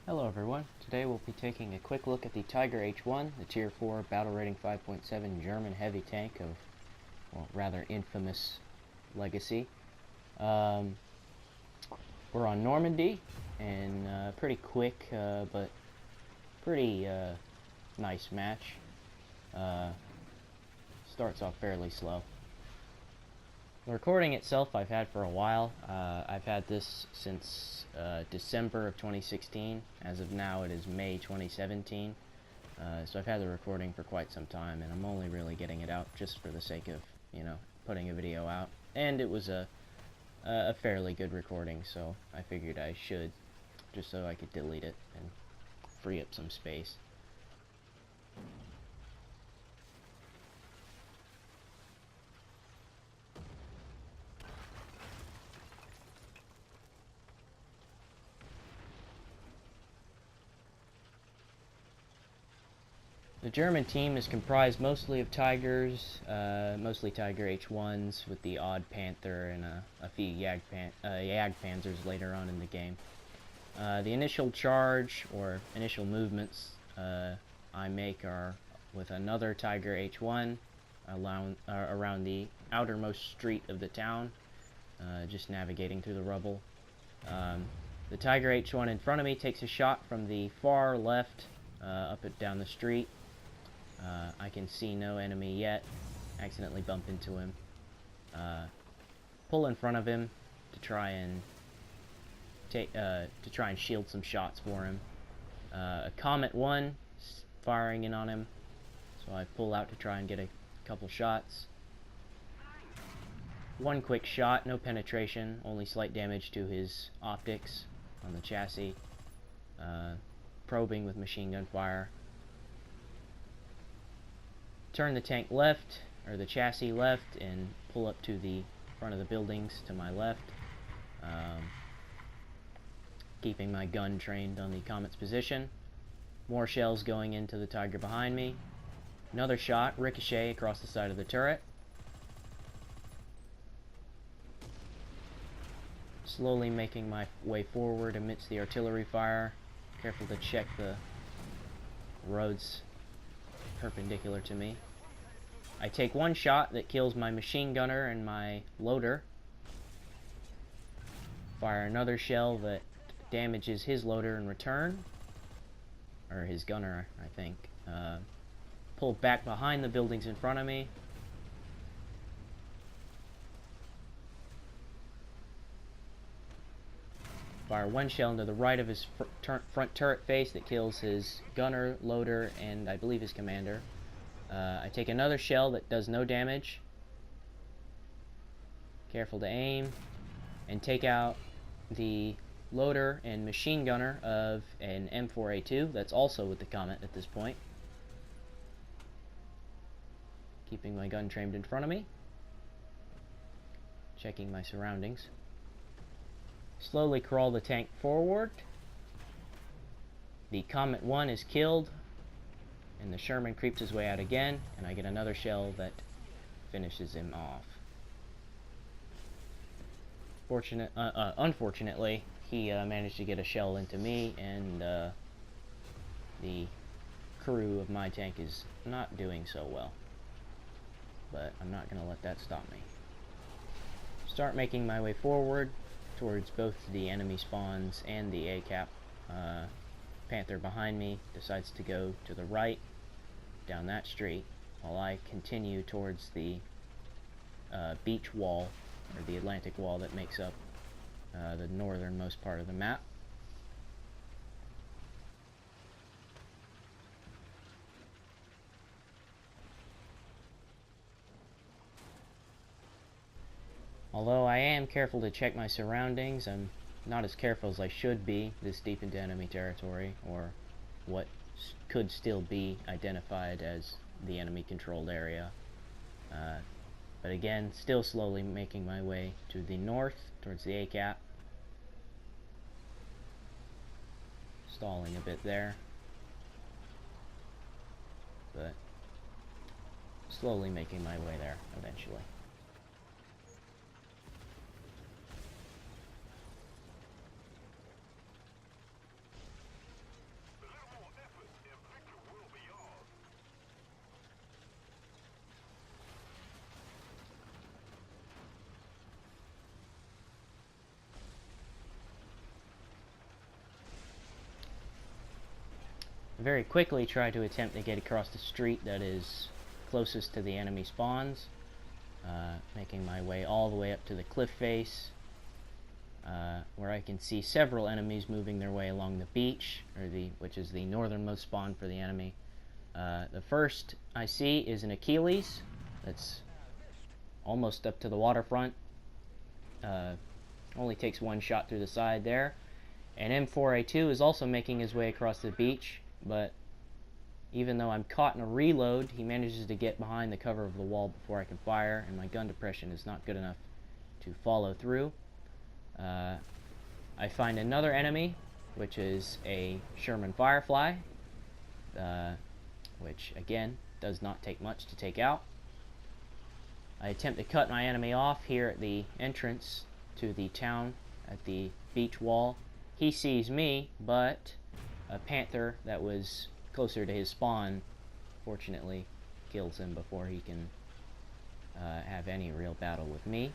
Hello everyone, today we'll be taking a quick look at the Tiger H1, the Tier 4 battle rating 5.7 German heavy tank of, well, rather infamous legacy. We're on Normandy, and pretty quick, but pretty nice match. Starts off fairly slow. The recording itself I've had for a while. I've had this since December of 2016. As of now it is May 2017. So I've had the recording for quite some time, and I'm only really getting it out just for the sake of, putting a video out. And it was a fairly good recording, so I figured I should, just so I could delete it and free up some space. The German team is comprised mostly of Tigers, mostly Tiger H1s, with the odd Panther and a few Jagdpanzers later on in the game. The initial charge, or initial movements, I make are with another Tiger H1 around the outermost street of the town, just navigating through the rubble. The Tiger H1 in front of me takes a shot from the far left, up and down the street. I can see no enemy yet. Accidentally bump into him. Pull in front of him to try and shield some shots for him. A Comet 1 firing in on him, so I pull out to try and get a couple shots. One quick shot, no penetration, only slight damage to his optics on the chassis. Probing with machine gun fire. Turn the tank left, or the chassis left, and pull up to the front of the buildings to my left, keeping my gun trained on the Comet's position. More shells going into the Tiger behind me. Another shot, ricochet across the side of the turret. Slowly making my way forward amidst the artillery fire. Careful to check the roads perpendicular to me. I take one shot that kills my machine gunner and my loader. Fire another shell that damages his loader in return. Or his gunner, I think. Pull back behind the buildings in front of me. Fire one shell into the right of his front turret face that kills his gunner, loader, and I believe his commander. I take another shell that does no damage. Careful to aim. And take out the loader and machine gunner of an M4A2 that's also with the Comet at this point. Keeping my gun trained in front of me. Checking my surroundings. Slowly crawl the tank forward. The Comet 1 is killed, and the Sherman creeps his way out again, and I get another shell that finishes him off. Unfortunately, he managed to get a shell into me, and the crew of my tank is not doing so well. But I'm not going to let that stop me. Start making my way forward towards both the enemy spawns and the ACAP. Panther behind me decides to go to the right down that street, while I continue towards the beach wall, or the Atlantic wall that makes up the northernmost part of the map. Although I am careful to check my surroundings, I'm not as careful as I should be this deep into enemy territory, or what could still be identified as the enemy controlled area. But again, still slowly making my way to the north, towards the ACAP. Stalling a bit there. But slowly making my way there, eventually. very quickly try to attempt to get across the street that is closest to the enemy spawns, making my way all the way up to the cliff face, where I can see several enemies moving their way along the beach, which is the northernmost spawn for the enemy. The first I see is an Achilles that's almost up to the waterfront. Only takes one shot through the side there. And M4A2 is also making his way across the beach, but even though I'm caught in a reload, he manages to get behind the cover of the wall before I can fire, and my gun depression is not good enough to follow through. I find another enemy, which is a Sherman Firefly, which again does not take much to take out. I attempt to cut my enemy off here at the entrance to the town at the beach wall. He sees me, but a panther that was closer to his spawn fortunately kills him before he can have any real battle with me.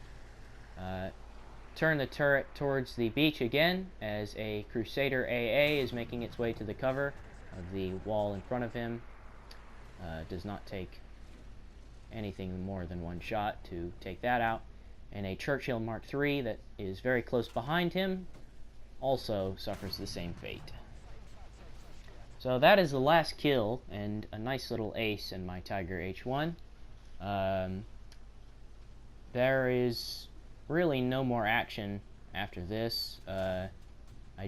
Turn the turret towards the beach again as a Crusader AA is making its way to the cover of the wall in front of him. Does not take anything more than one shot to take that out. And a Churchill Mark III that is very close behind him also suffers the same fate. So that is the last kill, and a nice little ace in my Tiger H1. There is really no more action after this. I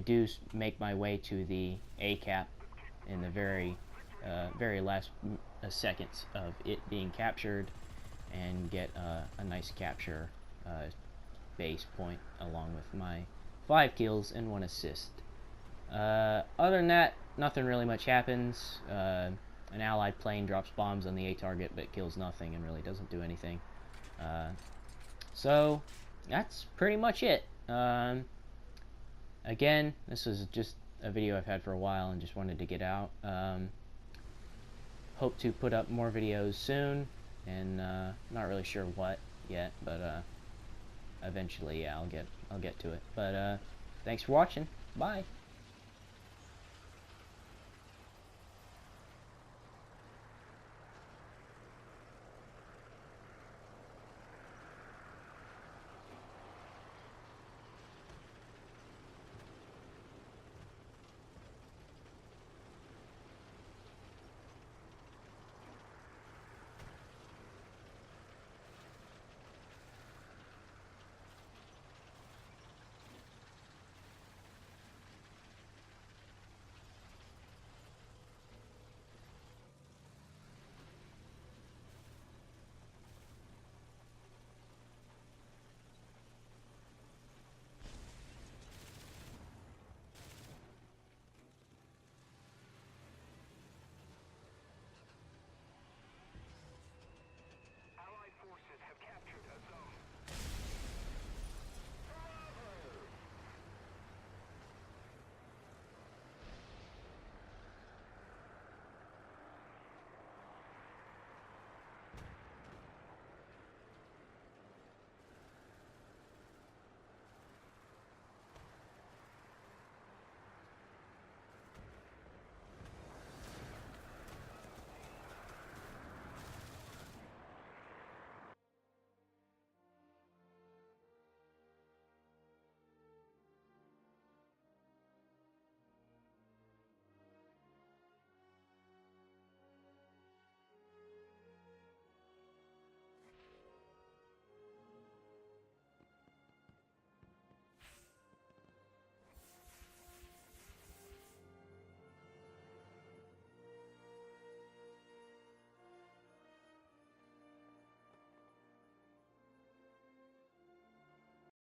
do make my way to the A cap in the very last seconds of it being captured, and get a nice capture base point along with my 5 kills and 1 assist. Other than that, nothing really much happens. An allied plane drops bombs on the A target but kills nothing and really doesn't do anything. So that's pretty much it. Again, this is just a video I've had for a while and just wanted to get out. Hope to put up more videos soon, and not really sure what yet, but eventually, yeah, I'll get to it. But thanks for watching. Bye.